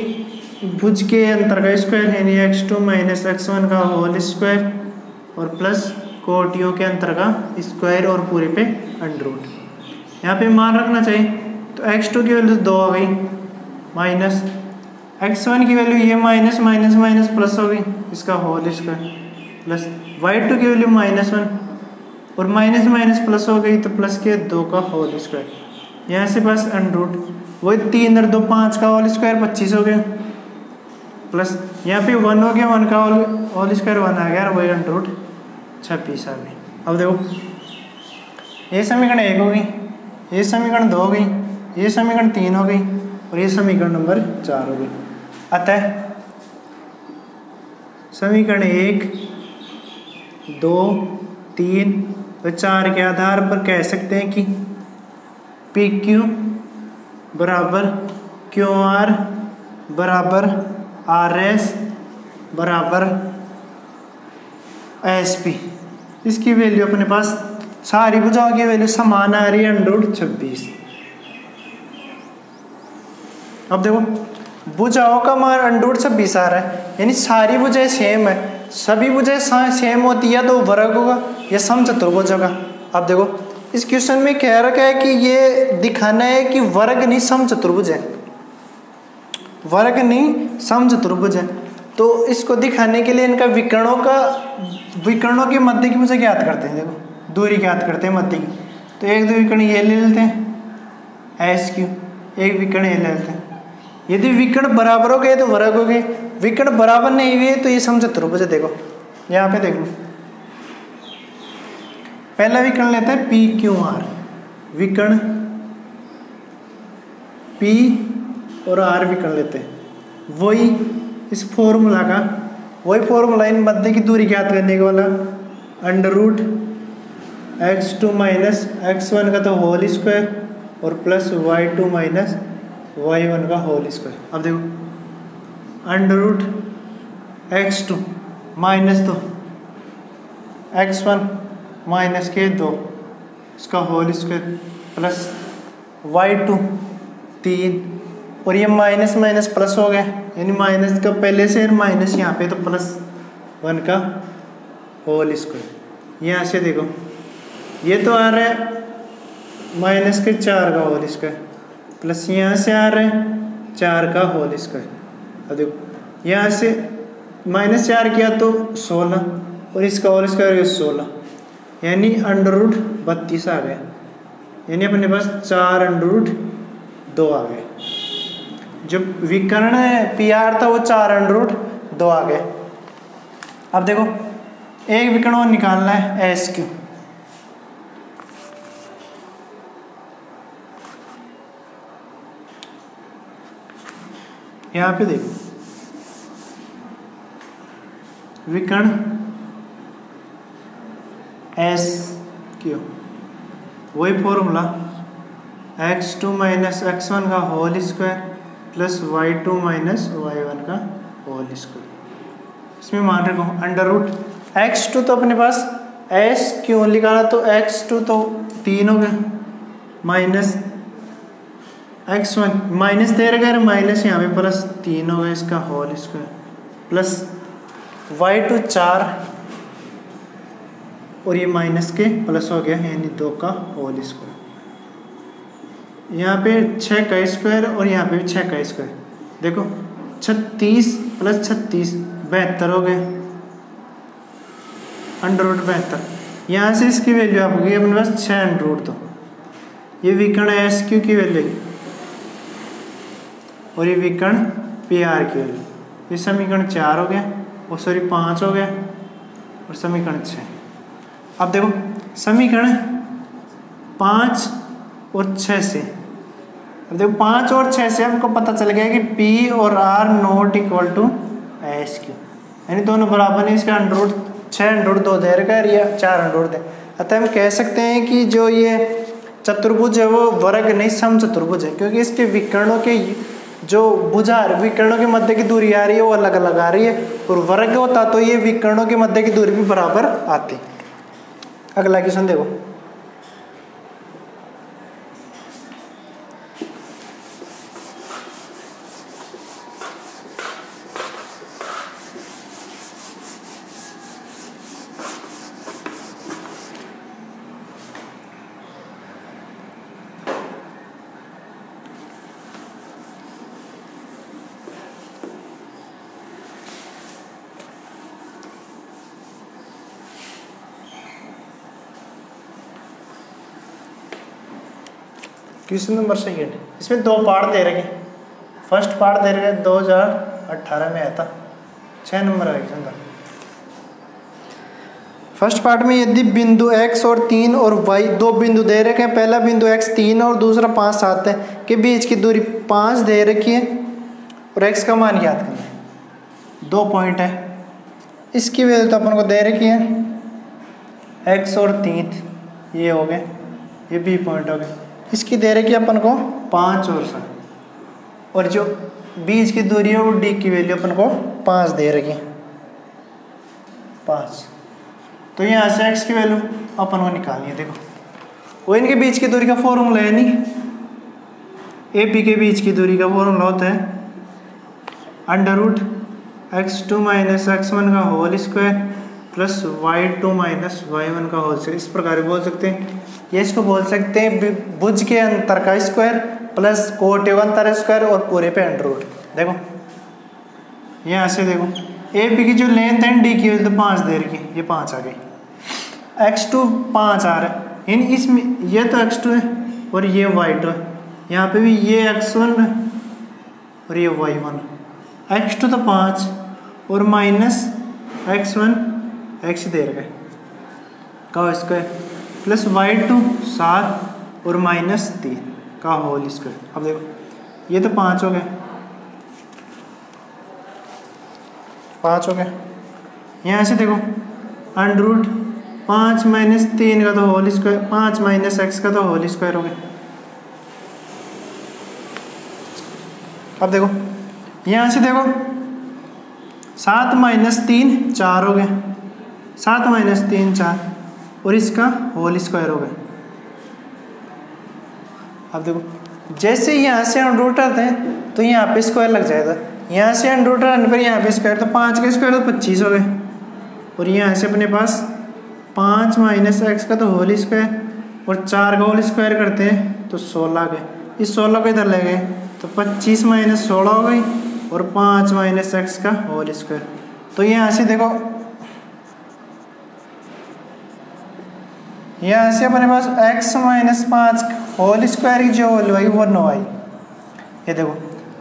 भुज के अंतर का स्क्वायर यानी x2 - x1 का होल स्क्वायर और प्लस कोटियों के अंतर का स्क्वायर और पूरे पे √ यहाँ पे मान रखना चाहिए तो x2 की वैल्यू 2 हो गई माइनस x1 की वैल्यू ये माइनस प्लस हो गई, इसका होल स्क्वायर प्लस y2 की वैल्यू -1 और माइनस प्लस हो गई तो प्लस के 2 का होल स्क्वायर। यहाँ से बस √ वही 3 और 2 5 का होल स्क्वायर 25 हो गया प्लस यहाँ पे 1 हो गया, 1 का होल स्क्वायर 1 आ गया और वही √26 आ गई। अब देखो ये समीकरण 1 हो गई, ये समीकरण 2 हो गई, ये समीकरण 3 हो गई और ये समीकरण नंबर 4 हो गई। अतः समीकरण 1, 2, 3 और 4 के आधार पर कह सकते हैं कि PQ बराबर QR बराबर RS बराबर SP। इसकी वैल्यू अपने पास सारी भुजाओं की वैल्यू समान आ रही है √26। अब देखो भुजाओं का मान √26 आ रहा है, यानी सारी भुजाएं सेम है, सभी भुजाएं सेम होती है तो वर्ग होगा या समचतुर्भुज होगा। अब देखो इस क्वेश्चन में कह रखा है कि ये दिखाना है कि वर्ग नहीं समचतुर्भुज है, वर्ग नहीं समचतुर्भुज है। तो इसको दिखाने के लिए इनका विकर्णों के मध्य की मुझे ज्ञात करते हैं। देखो दूरी ज्ञात करते हैं मध्य की, तो एक दो विकर्ण ये ले लेते हैं SQ, एक विकर्ण ये ले लेते हैं। यदि विकर्ण बराबर हो गए तो वर्ग हो गए, विकर्ण बराबर नहीं हुए तो ये समचतुर्भुज है। देखो यहाँ पे देख लो, पहला विकर्ण लेते हैं PQR, विकर्ण P और R विकर्ण लेते हैं, वही इस फॉर्मूला का वही फॉर्मूला इन मध्य की दूरी ज्ञात करने के वाला √x2 माइनस x1 का तो होल स्क्वायर और प्लस y2 माइनस y1 का होल स्क्वायर। अब देखो √x2 माइनस 2 x1 माइनस के 2 इसका होल स्क्वायर प्लस y2 3 और ये माइनस माइनस प्लस हो गया, यानी माइनस का पहले से माइनस यहाँ पे तो +1 का होल स्क्वायर। यहाँ से देखो ये तो आ रहा है -4 का होल स्क्वायर प्लस यहाँ से आ रहा है 4 का होल स्क्वायर। अब देखो यहाँ से -4 किया तो 16 और इसका होल स्क्वायर 16, यानी √32 आ गया, यानी अपने पास 4√2 आ गए। जो विकर्ण PR था वो 4√2 आ गए। अब देखो एक विकर्ण और निकालना है SQ, यहाँ पे देखो विकर्ण SQ, वही फॉर्मूला x2 माइनस x1 का whole square plus y2 minus y1 का होल स्क्वायर। इसमें मान रखो √x2 तो अपने पास SQ निकाला तो x2 तो 3 हो गया, माइनस x1 माइनस दे रखा माइनस यहाँ पे प्लस 3 हो गया इसका होल स्क्वायर प्लस y2 4 और ये माइनस के प्लस हो गया, यानी 2 का होल स्क्वायर। यहाँ पे 6 का स्क्वायर और यहाँ पे भी 6 का स्क्वायर। देखो 36 प्लस 36 72 हो गए, √72। यहाँ से इसकी वैल्यू आपकी अपने पास 6√2, ये विकर्ण SQ की वैल्यू और ये विकर्ण PR की वैल्यू। ये समीकरण 4 हो गया और सॉरी 5 हो गया और समीकरण 6। अब देखो समीकरण 5 और 6 से, अब देखो 5 और 6 से हमको पता चल गया कि P और R not equal to SQ, यानी दोनों बराबर नहीं। इसका √6√2 दे रखा है या 4√2 दे, अतः हम कह सकते हैं कि जो ये चतुर्भुज है वो वर्ग नहीं समचतुर्भुज है, क्योंकि इसके विकर्णों के जो भुजा विकर्णों के मध्य की दूरी आ रही है वो अलग अलग आ रही है, और वर्ग होता तो ये विकर्णों के मध्य की दूरी भी बराबर आती। अगला क्वेश्चन देखो, क्वेश्चन नंबर 2। इसमें 2 पार्ट दे रखे। फर्स्ट पार्ट दे रखे 2018 में आया था, 6 नंबर का क्वेश्चन था। फर्स्ट पार्ट में यदि बिंदु x और 3 और y 2 बिंदु दे रखे हैं, पहला बिंदु x 3 और दूसरा 5 7 है, के बीच की दूरी 5 दे रखी है और x का मान याद करना है। 2 पॉइंट है, इसकी वैल्यू तो अपन को दे रखी है x और 3 ये हो गए, ये B पॉइंट हो गए। इसकी दे रखी है अपन को 5 और 7, और जो बीच की दूरी है वो D की वैल्यू अपन को 5 दे रखी है 5। तो यहाँ से x की वैल्यू अपन को निकालनी है। देखो वो इनके बीच की दूरी का फॉर्मूला है, नहीं AB के बीच की दूरी का फॉर्मूला होता है under root x2 minus x1 का whole square plus y2 minus y1 का होल स्क्वायर, इस प्रकार बोल सकते हैं। ये इसको बोल सकते हैं भुज के अंतर का स्क्वायर प्लस कोट अंतर स्क्वायर और पूरे पे अंडर रूट। देखो यहाँ से देखो ए बी की जो लेंथ है डी की तो 5 दे रही, ये 5 आ गई, x2 5 आ रहा है, इन इसमें ये तो x2 है और ये y2 है, यहाँ पे भी ये x1 और ये y1, x2 तो 5 और माइनस x1 x दे रहे का स्क्वायर प्लस y2 7 और माइनस 3 का होल स्क्वायर। अब देखो ये तो 5 हो गए, 5 हो गए, यहाँ से देखो अंडर रूट 5 माइनस 3 का तो होल स्क्वायर, 5 माइनस x का तो होल स्क्वायर हो गया। अब देखो यहाँ से देखो 7 माइनस 3 4 हो गए, 7 माइनस 3 4 और इसका होल स्क्वायर हो गया। अब देखो जैसे यहाँ से अंडर रूट आते हैं तो यहाँ पे स्क्वायर लग जाएगा, यहाँ से अंडर रूट आने पर यहाँ पे स्क्वायर, तो 5 का स्क्वायर तो 25 हो गए और यहाँ से अपने पास 5 माइनस x का तो होल स्क्वायर और 4 का होल स्क्वायर करते हैं तो 16 गए, इस 16 को इधर ले गए तो 25 माइनस 16 हो गई और 5 माइनस x का होल स्क्वायर। तो यहाँ से देखो यहाँ से अपने पास x माइनस 5 होल स्क्वायर की जो वैल्यू आई वो 9 आई। ये देखो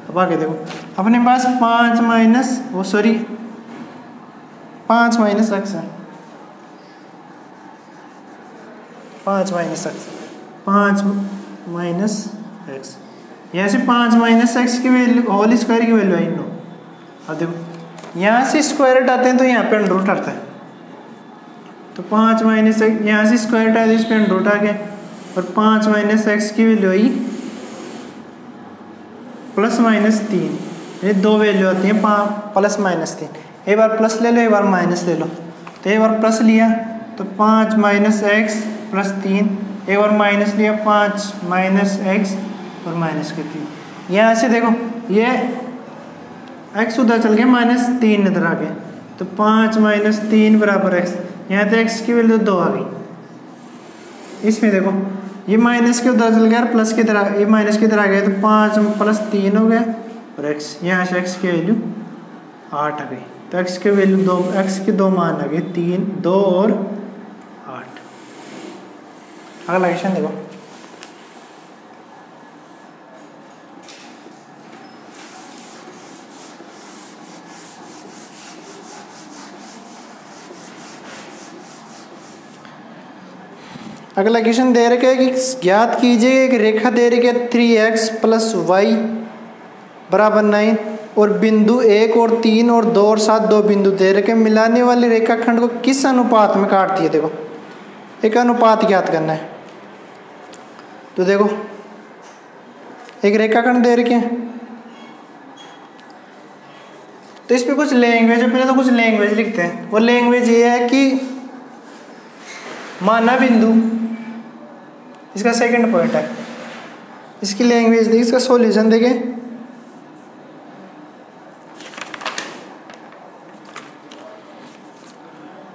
अब आगे देखो अपने पास 5 माइनस 5 माइनस x है, 5 माइनस x, 5 माइनस x, यहाँ से 5 माइनस x की वैल्यू होल स्क्वायर की वैल्यू आई 9। अब देखो यहाँ से स्क्वायर रूट आते हैं तो यहाँ पे अंडर रूट आता है, तो 5 माइनस x यहाँ से स्क्वायर रूट आया तो इस पर अंडर रूट आ गया और 5 माइनस x की वैल्यू आई प्लस माइनस 3, ये दो वैल्यू आती हैं प्लस माइनस 3, एक बार प्लस ले लो एक बार माइनस ले लो, तो एक बार प्लस लिया तो 5 माइनस x प्लस 3, एक बार माइनस लिया 5 माइनस x और माइनस के 3। यहाँ से देखो ये x उधर चल गया माइनस 3 इधर आ गया, तो 5 माइनस 3 बराबर x, यहाँ तो x की वैल्यू 2 आ गई। इसमें देखो ये माइनस के उधर चल गया और प्लस की तरह ये माइनस की तरह आ गया, तो 5 प्लस 3 हो गया और x, यहाँ से x की वैल्यू 8 आ गई, तो x की वैल्यू 2, x के 2 मान आ गए 3 2 और 8। अगला क्वेश्चन देखो अगला क्वेश्चन दे रखा है कि ज्ञात कीजिए एक रेखा दे रही है 3x प्लस वाई बराबर 9 और बिंदु 1 और 3 और 2 और 7 दो बिंदु दे रखे, मिलाने वाले रेखाखंड को किस अनुपात में काटती है। देखो एक अनुपात ज्ञात करना है, तो देखो एक रेखाखंड दे रखे हैं तो इस पर कुछ लैंग्वेज है, पहले तो कुछ लैंग्वेज लिखते हैं। वो लैंग्वेज ये है कि माना बिंदु, इसका सेकंड पॉइंट है, इसकी लैंग्वेज देखिए, इसका सॉल्यूशन देखें।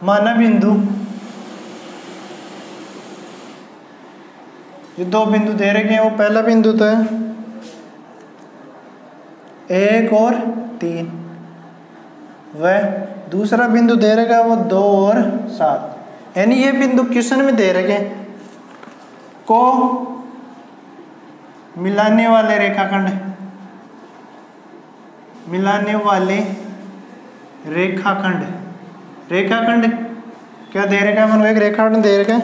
माना बिंदु, ये दो बिंदु दे रखे हैं, वो पहला बिंदु तो है 1 और 3, वह दूसरा बिंदु दे रखा है वो 2 और 7, यानी ये बिंदु क्वेश्चन में दे रखे हैं को मिलाने वाले रेखाखंड, मिलाने वाले रेखाखंड, रेखाखंड क्या दे रखा है, एक रेखाखंड दे रखा है,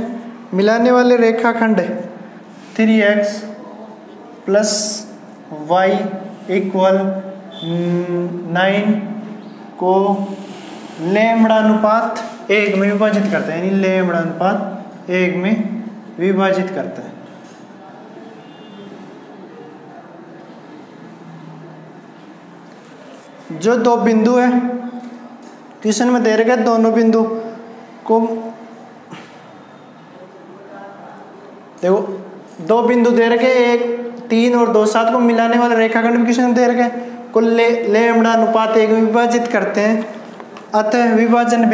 मिलाने वाले रेखाखंड 3x प्लस वाई इक्वल 9 को लैम्बडा अनुपात 1 में विभाजित करता है, यानी लैम्बडा अनुपात 1 में विभाजित करता है। जो दो बिंदु है क्वेश्चन में दे रखा है, दोनों बिंदु को देखो, दो बिंदु दे रखे 1 3 और 2 7 को मिलाने वाला रेखाखंड क्वेश्चन दे रखे हैं, को लेमड़ा अनुपात 1 विभाजित करते हैं, अतः विभाजन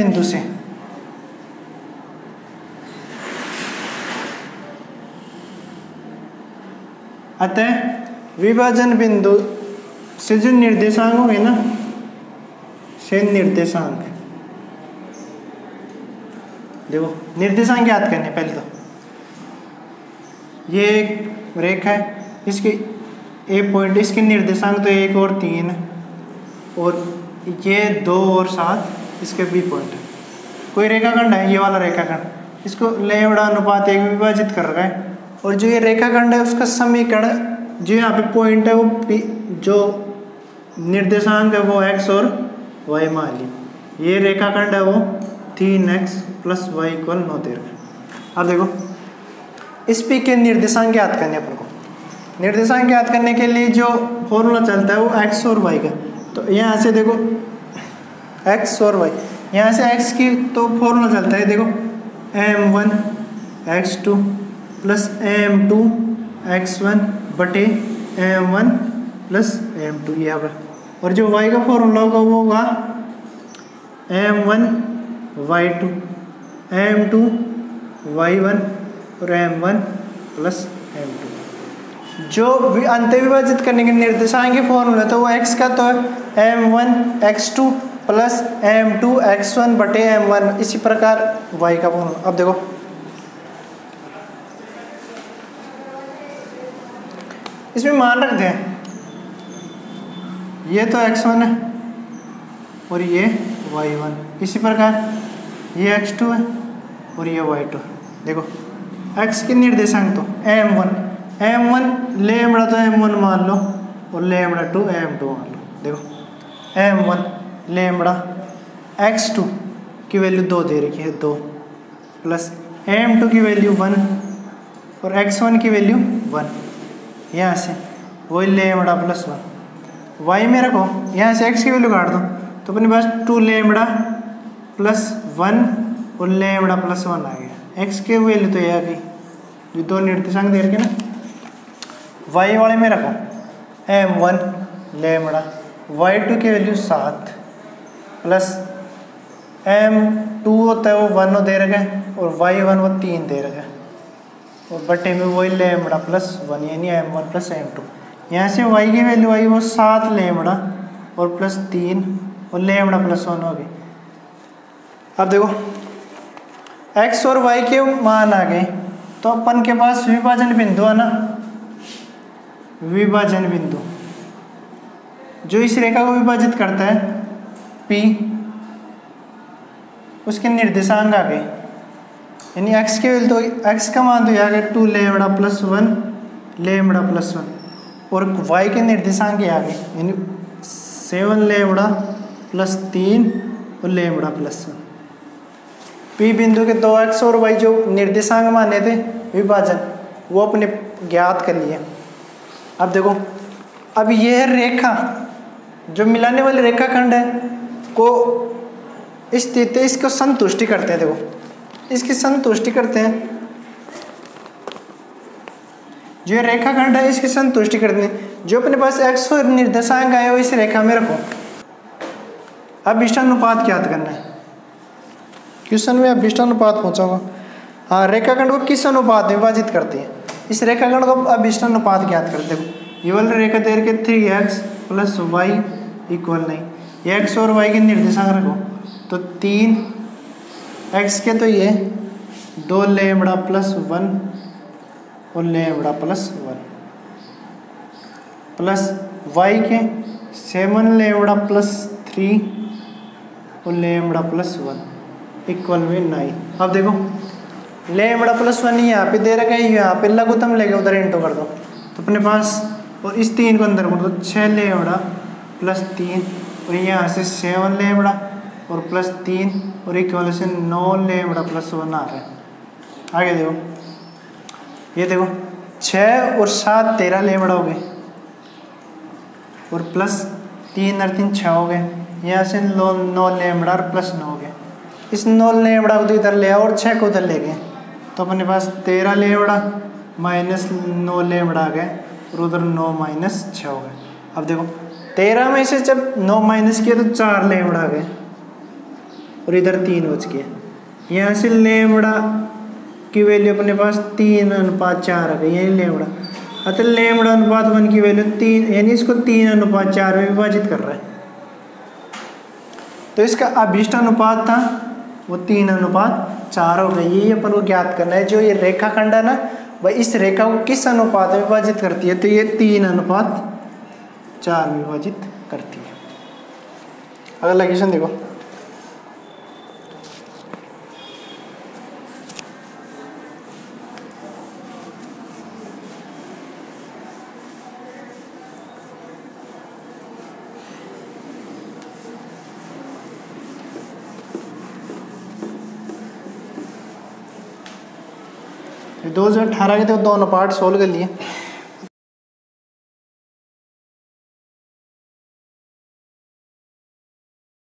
बिंदु से जो निर्देशांक होंगे ना, से निर्देशांक, देखो निर्देशांक याद करने पहले तो ये एक रेखा है, इसके ए पॉइंट, इसके निर्देशांक तो 1 और 3 है, और ये 2 और 7 इसके बी पॉइंट है। कोई रेखाखंड है, ये वाला रेखाखंड, इसको लेमड़ा अनुपात 1 विभाजित कर रहा है, और जो ये रेखाखंड है उसका समीकरण, जो यहाँ पे पॉइंट है वो पी, जो निर्देशांक है वो x और y मान ली। ये रेखाखंड है वो 3x + y = 9 दे रहा है। अब देखो इस पी के निर्देशांक याद करने अपन को, निर्देशांक याद करने के लिए जो फॉर्मूला चलता है वो x और y का। तो यहाँ से देखो x और y, यहाँ से x की तो फॉर्मूला चलता है, देखो m1 x2 + m2 x1 बटे m1 + m2 यहाँ पर, और जो y का फॉर्मूला होगा वो होगा m1 y2 m2 y1 और m1 + m2। जो अंत विभाजित करने के निर्देशांक के फॉर्मूला तो वो x का तो m1 x2 + m2 x1 बटे m1, इसी प्रकार y का फॉर्मूला। अब देखो इसमें मान रखते हैं, ये तो x1 है और ये y1, इसी प्रकार ये x2 है और ये y2 है। देखो x के निर्देशांक तो m1 लेमड़ा तो m1 मान लो और लेमड़ा 2 m2 मान लो। देखो m1 लेमड़ा x2 की वैल्यू 2 दे रखी है, 2 प्लस m2 की वैल्यू 1 और x1 की वैल्यू 1, यहाँ से वही लेमड़ा +1 y में रखो, यहाँ से x की वैल्यू काट दो तो अपने पास 2 लेमड़ा +1 और लेमड़ा +1 आ गया। x की वैल्यू तो ये आ गई, ये 2 निर्देशांक दे रखे ना। y वाले में रखो m1 लेमड़ा, y2 की वैल्यू 7 प्लस m2 होता है वो 1 दे रखा है और y1 वो 3 दे रखा है, और बटे में वही लेमड़ा +1 यानी m1 + m2। यहाँ से y की वैल्यू आई वो 7 लेमड़ा और +3 और लेमड़ा +1 हो गई। अब देखो x और y के मान आ गए, तो अपन के पास विभाजन बिंदु है ना, विभाजन बिंदु जो इस रेखा को विभाजित करता है P, उसके निर्देशांक आ गए, यानी x के वैल्यू तो x का मान तो यहाँ गया 2 लेमड़ा +1 लेमड़ा +1, और y के निर्देशांक आ गए यानी 7 लेमड़ा +3 और लेमड़ा +1। P बिंदु के 2x और y जो निर्देशांक माने थे विभाजन, वो अपने ज्ञात कर लिए। अब देखो अब यह रेखा जो मिलाने वाली रेखाखंड है को स्थित है, इसको संतुष्टि करते हैं। देखो इसकी संतुष्टि करते हैं, जो रेखाखंड है इसकी संतुष्टि करते हैं। जो अपने पास x और निर्देशांक आए हो इस रेखा में रखो। अब इष्टानुपात ज्ञात करना है, क्वेश्चन में अब इष्टानुपात पूछूंगा। हाँ, रेखाखंड को किस अनुपात में विभाजित करते हैं, इस रेखाखंड को अब इष्टानुपात ज्ञात करते हैं। ये वाली रेखा दे के 3x + y = 9, x और y के निर्देशांक रखो तो 3x के तो ये 2 लेमड़ा +1 और लेमड़ा +1 प्लस y के 7 लेमड़ा +3 और लेमड़ा +1 = 9। अब देखो लेमड़ा +1 यहाँ पे दे रखा है, यहाँ पे लघुत्तम लेके उधर इंटू कर दो तो अपने पास, और इस 3 को अंदर कर दो 6 लेमड़ा +3 और यहाँ से 7 लेमड़ा और +3 और इक्वल से 9 लेमड़ा +1 आ रहा है। आगे देखो, ये देखो 6 और 7 13 लेमड़ा हो गए और +3 और 3 6 हो गए। यहाँ से 9 लेमड़ा और +9 हो गए। इस 9 लेमड़ा को तो इधर ले आओ और 6 को उधर ले गए तो अपने पास 13 लेमड़ा -9 लेमड़ा आ गए और उधर 9 - 6 हो गए। अब देखो 13 में से जब 9 माइनस किया तो 4 लेमड़ा आ गए और इधर 3 बच गया। यहाँ से लेमड़ा की वैल्यू अपने पास 3:4 आ गई, यही लेमड़ा। अतः लेमड़ा अनुपात 1 की वैल्यू 3, यानी इसको 3:4 में विभाजित कर रहा है। तो इसका अभिष्ट अनुपात था वो 3:4 हो गई। यही अपन को ज्ञात करना है। जो ये रेखाखंड है ना, वह इस रेखा को किस अनुपात में विभाजित करती है, तो ये 3:4 में विभाजित करती है। अगला क्वेश्चन देखो। ये 2018 के तो दोनों पार्ट सोल्व कर लिए।